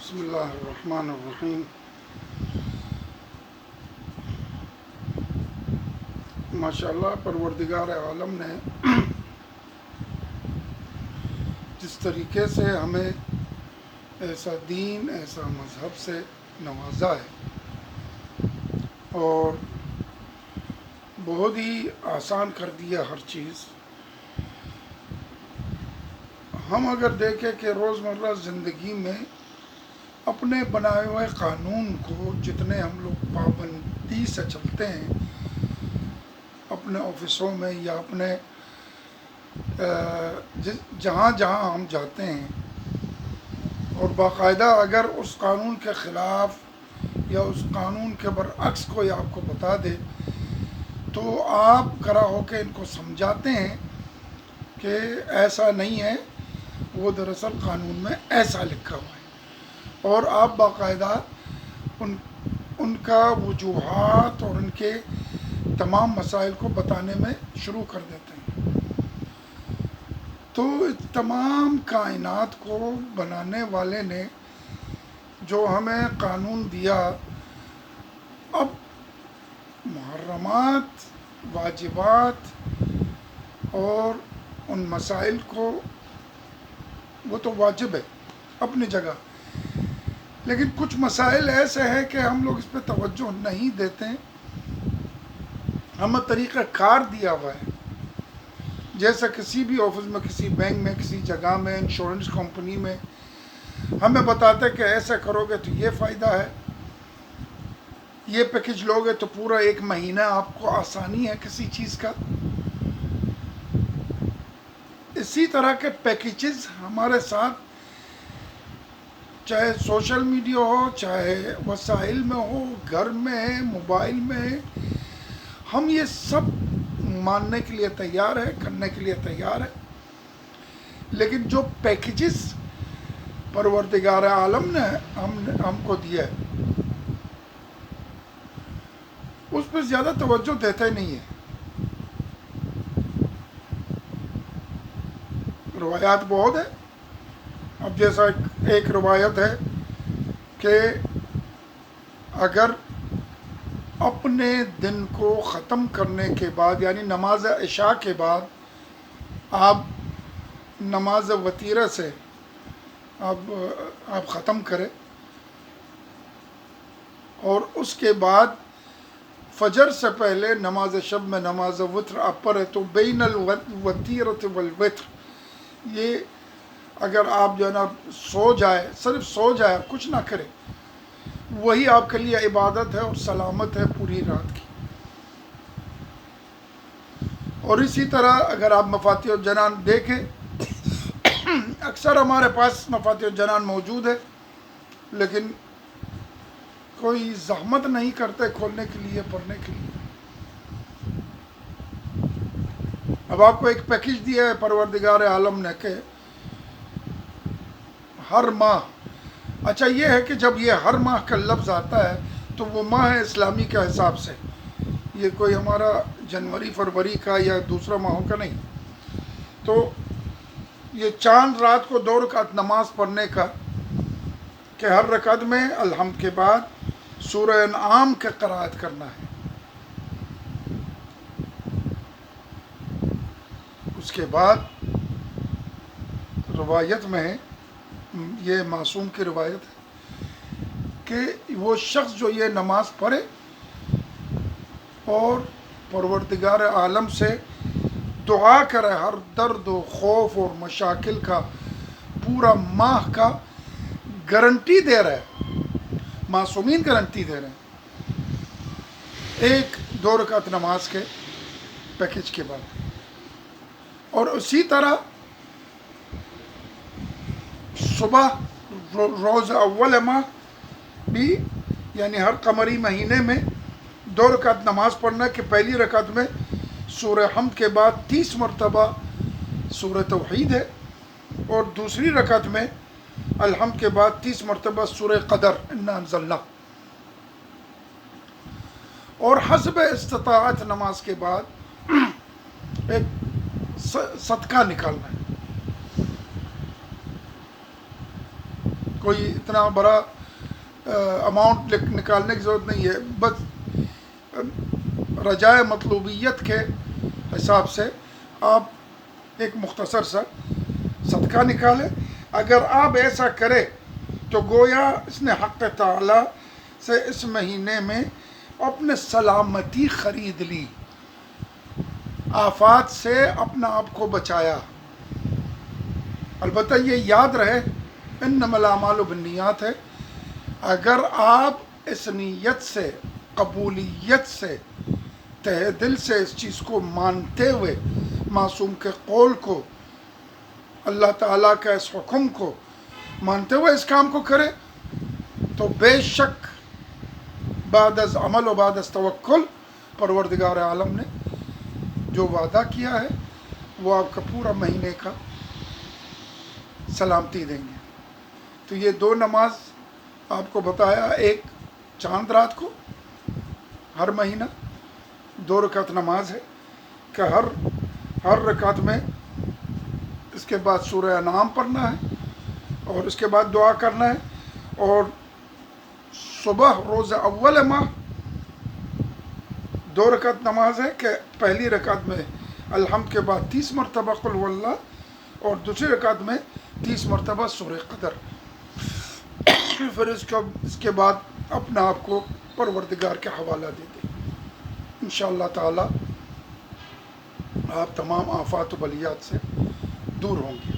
بسم اللہ الرحمن الرحیم۔ ماشاءاللہ پروردگار عالم نے جس طریقے سے ہمیں ایسا دین، ایسا مذہب سے نوازا ہے اور بہت ہی آسان کر دیا ہر چیز۔ ہم اگر دیکھیں کہ روزمرہ زندگی میں اپنے بنائے ہوئے قانون کو جتنے ہم لوگ پابندی سے چلتے ہیں اپنے آفسوں میں یا اپنے جہاں جہاں ہم جاتے ہیں، اور باقاعدہ اگر اس قانون کے خلاف یا اس قانون کے برعکس کوئی آپ کو بتا دے تو آپ کھڑا ہو کے ان کو سمجھاتے ہیں کہ ایسا نہیں ہے، وہ دراصل قانون میں ایسا لکھا ہوا ہے، اور آپ باقاعدہ ان کا وجوہات اور ان کے تمام مسائل کو بتانے میں شروع کر دیتے ہیں۔ تو تمام کائنات کو بنانے والے نے جو ہمیں قانون دیا، اب محرمات، واجبات اور ان مسائل کو، وہ تو واجب ہے اپنی جگہ، لیکن کچھ مسائل ایسے ہیں کہ ہم لوگ اس پہ توجہ نہیں دیتے ہیں۔ ہمیں طریقہ کار دیا ہوا ہے، جیسا کسی بھی آفس میں، کسی بینک میں، کسی جگہ میں، انشورنس کمپنی میں ہمیں بتاتے کہ ایسا کرو گے تو یہ فائدہ ہے، یہ پیکج لو گے تو پورا 1 مہینہ آپ کو آسانی ہے کسی چیز کا۔ اسی طرح کے پیکیجز ہمارے ساتھ، چاہے سوشل میڈیا ہو، چاہے وسائل میں ہو، گھر میں ہے، موبائل میں ہے، ہم یہ سب ماننے کے لیے تیار ہے، کرنے کے لیے تیار ہے، لیکن جو پیکیجز پروردگار عالم نے ہم کو دیا ہے اس پہ زیادہ توجہ دیتے نہیں ہے۔ روایات بہت ہیں۔ اب جیسا ایک روایت ہے کہ اگر اپنے دن کو ختم کرنے کے بعد، یعنی نماز عشاء کے بعد، آپ نماز وتیرہ سے آپ ختم کریں اور اس کے بعد فجر سے پہلے نماز شب میں نماز وتر آپ پڑھیں تو بین الوتیرۃ والوتر، یہ اگر آپ جو ہے نا سو جائے، صرف سو جائے، کچھ نہ کرے، وہی آپ کے لیے عبادت ہے اور سلامت ہے پوری رات کی۔ اور اسی طرح اگر آپ مفاتیح الجنان دیکھیں، اکثر ہمارے پاس مفاتیح الجنان موجود ہے، لیکن کوئی زحمت نہیں کرتے کھولنے کے لیے، پڑھنے کے لیے۔ اب آپ کو ایک پیکج دیا ہے پروردگار عالم نے کہ ہر ماہ، اچھا یہ ہے کہ جب یہ ہر ماہ کا لفظ آتا ہے تو وہ ماہ ہے اسلامی کے حساب سے، یہ کوئی ہمارا جنوری فروری کا یا دوسرا ماہوں کا نہیں۔ تو یہ چاند رات کو 2 رکعت نماز پڑھنے کا، کہ ہر رکعت میں الحمد کے بعد سورہ انعام کا قرأت کرنا ہے۔ اس کے بعد روایت میں ہے، یہ معصوم کی روایت ہے کہ وہ شخص جو یہ نماز پڑھے اور پروردگار عالم سے دعا کرے، ہر درد و خوف اور مشاکل کا پورا ماہ کا گارنٹی دے رہے، معصومین گارنٹی دے رہے ہیں 1-2 رکعت نماز کے پیکج کے بعد۔ اور اسی طرح صبح روز اول ماہ بھی، یعنی ہر قمری مہینے میں 2 رکعت نماز پڑھنا کہ پہلی رکعت میں سورہ حمد کے بعد 30 مرتبہ سورہ توحید ہے، اور دوسری رکعت میں الحمد کے بعد 30 مرتبہ سورہ قدر انا انزلنا، اور حسب استطاعت نماز کے بعد ایک صدقہ نکالنا ہے۔ کوئی اتنا بڑا اماؤنٹ نکالنے کی ضرورت نہیں ہے، بس رجائے مطلوبیت کے حساب سے آپ ایک مختصر سا صدقہ نکالیں۔ اگر آپ ایسا کریں تو گویا اس نے حق تعالی سے اس مہینے میں اپنے سلامتی خرید لی، آفات سے اپنا آپ کو بچایا۔ البتہ یہ یاد رہے انما الاعمال بالنیات ہے، اگر آپ اس نیت سے، قبولیت سے، تہ دل سے اس چیز کو مانتے ہوئے، معصوم کے قول کو، اللہ تعالیٰ کا اس حکم کو مانتے ہوئے اس کام کو کرے، تو بے شک بعد از عمل و بعد از توکل پروردگار عالم نے جو وعدہ کیا ہے وہ آپ کا پورا مہینے کا سلامتی دیں گے۔ تو یہ دو نماز آپ کو بتایا، ایک چاند رات کو ہر مہینہ 2 رکعت نماز ہے کہ ہر رکعت میں اس کے بعد سورہ انعام پڑھنا ہے اور اس کے بعد دعا کرنا ہے، اور صبح روز اول ماہ 2 رکعت نماز ہے کہ پہلی رکعت میں الحمد کے بعد 30 مرتبہ قل هو اللہ، اور دوسری رکعت میں 30 مرتبہ سورہ قدر۔ پھر اس کے بعد اپنا آپ کو پروردگار کے حوالہ دے دیں، انشاءاللہ تعالی آپ تمام آفات و بلیات سے دور ہوں گے۔